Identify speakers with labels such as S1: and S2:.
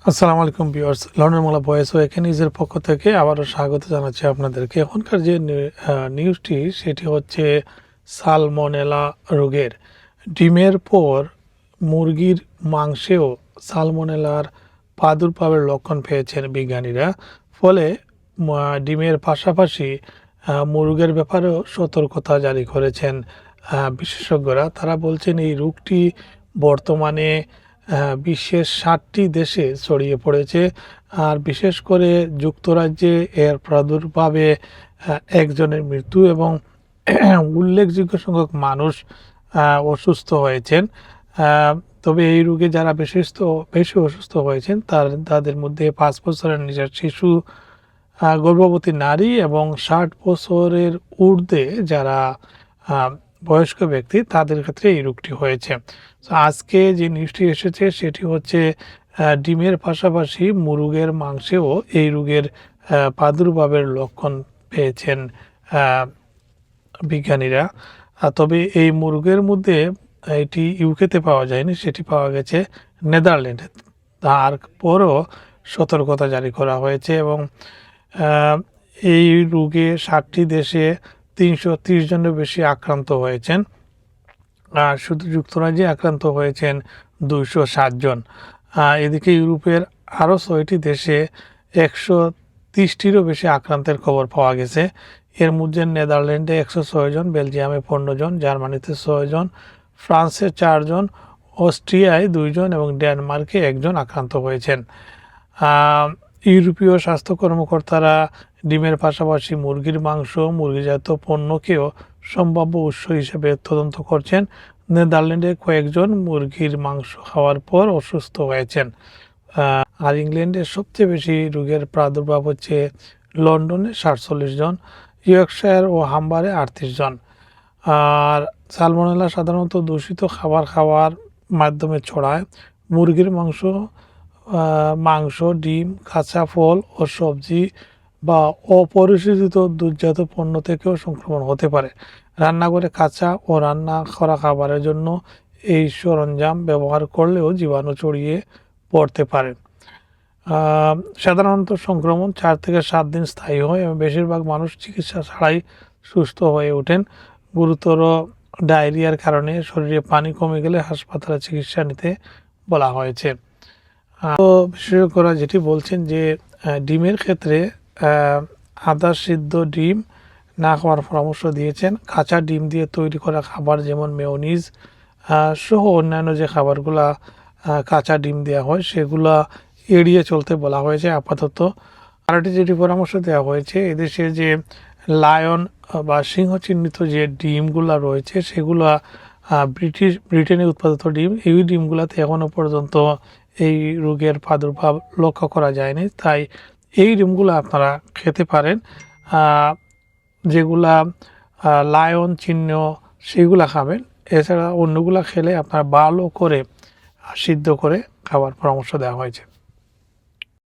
S1: আসসালামু আলাইকুম viewers, London Bangla voice ও এখানে নিজের পক্ষ থেকে আবারও স্বাগত জানাচ্ছি আপনাদেরকে। এখনকার যে নিউজটি সেটি হচ্ছে সালমনেলা রোগের। ডিমের পর মুরগির মাংসেও সালমনেলার প্রাদুর্ভাবের লক্ষণ পেয়েছেন বিজ্ঞানীরা। ফলে ডিমের পাশাপাশি মুরগের ব্যাপারেও সতর্কতা জারি করেছেন বিশেষজ্ঞরা। তারা বলছেন এই রোগটি বর্তমানে বিশ্বের 60টি দেশে ছড়িয়ে পড়েছে। আর বিশেষ করে যুক্তরাজ্যে এর প্রাদুর্ভাবে একজনের মৃত্যু এবং উল্লেখযোগ্য সংখ্যক মানুষ অসুস্থ হয়েছেন। তবে এই রোগে যারা বেশি অসুস্থ হয়েছেন তাদের মধ্যে 5 বছরের নিচের শিশু, গর্ভবতী নারী এবং 60 বছরের ঊর্ধ্বে যারা বয়স্ক ব্যক্তি, তাদের ক্ষেত্রে এই রোগটি হয়েছে। তো আজকে যে নিউজটি এসেছে সেটি হচ্ছে ডিমের পাশাপাশি মুরগের মাংসেও এই রোগের প্রাদুর্ভাবের লক্ষণ পেয়েছেন বিজ্ঞানীরা। তবে এই মুরগের মধ্যে এটি ইউকেতে পাওয়া যায়নি, সেটি পাওয়া গেছে নেদারল্যান্ডে। তারপরও সতর্কতা জারি করা হয়েছে এবং এই রোগে 60টি দেশে 330 জনের বেশি আক্রান্ত হয়েছেন। আর শুধু যুক্তরাজ্যে আক্রান্ত হয়েছেন 260 জন। এদিকে ইউরোপের আরও 6টি দেশে 130টিরও বেশি আক্রান্তের খবর পাওয়া গেছে। এর মধ্যে নেদারল্যান্ডে 106 জন, বেলজিয়ামে 15 জন, জার্মানিতে 6 জন, ফ্রান্সে 4 জন, অস্ট্রিয়ায় 2 জন এবং ডেনমার্কে 1 জন আক্রান্ত হয়েছেন। ইউরোপীয় স্বাস্থ্য কর্মকর্তারা ডিমের পাশাপাশি মুরগির মাংস, মুরগিজাত পণ্যকেও সম্ভাব্য উৎস হিসেবে তদন্ত করছেন। নেদারল্যান্ডে কয়েকজন মুরগির মাংস খাওয়ার পর অসুস্থ হয়েছেন। আর ইংল্যান্ডে সবচেয়ে বেশি রোগের প্রাদুর্ভাব হচ্ছে লন্ডনে 47 জন, ইয়র্কশায়ার ও হাম্বারে 38 জন। আর সালমোনেলা সাধারণত দূষিত খাবার খাওয়ার মাধ্যমে ছড়ায়। মুরগির মাংস, ডিম, কাঁচা ফল ও সবজি বা অপরিশোধিত দুধজাত পণ্য থেকেও সংক্রমণ হতে পারে। রান্নাঘরে কাঁচা ও রান্না করা খাবারের জন্য এই সরঞ্জাম ব্যবহার করলেও জীবাণু ছড়িয়ে পড়তে পারে। সাধারণত সংক্রমণ 4 থেকে 7 দিন স্থায়ী হয় এবং বেশিরভাগ মানুষ চিকিৎসা ছাড়াই সুস্থ হয়ে ওঠেন। গুরুতর ডায়রিয়ার কারণে শরীরে পানি কমে গেলে হাসপাতালে চিকিৎসা নিতে বলা হয়েছে। তো বিশেষজ্ঞরা যেটি বলছেন যে ডিমের ক্ষেত্রে আদা সিদ্ধ ডিম না খাওয়ার পরামর্শ দিয়েছেন। কাঁচা ডিম দিয়ে তৈরি করা খাবার যেমন মেয়োনিজ সহ অন্যান্য যে খাবারগুলা কাঁচা ডিম দেওয়া হয় সেগুলা এড়িয়ে চলতে বলা হয়েছে আপাতত। আরেকটি যেটি পরামর্শ দেওয়া হয়েছে, এদেশে যে লায়ন বা সিংহ চিহ্নিত যে ডিমগুলা রয়েছে সেগুলা ব্রিটেনে উৎপাদিত ডিম। এই ডিমগুলাতে এখনও পর্যন্ত এই রোগের প্রাদুর্ভাব লক্ষ্য করা যায়নি, তাই এই ডিমগুলো আপনারা খেতে পারেন। যেগুলা লায়ন চিহ্ন সেগুলা খাবেন। এছাড়া অন্যগুলা খেলে আপনার ভালো করে সিদ্ধ করে খাবার পরামর্শ দেওয়া হয়েছে।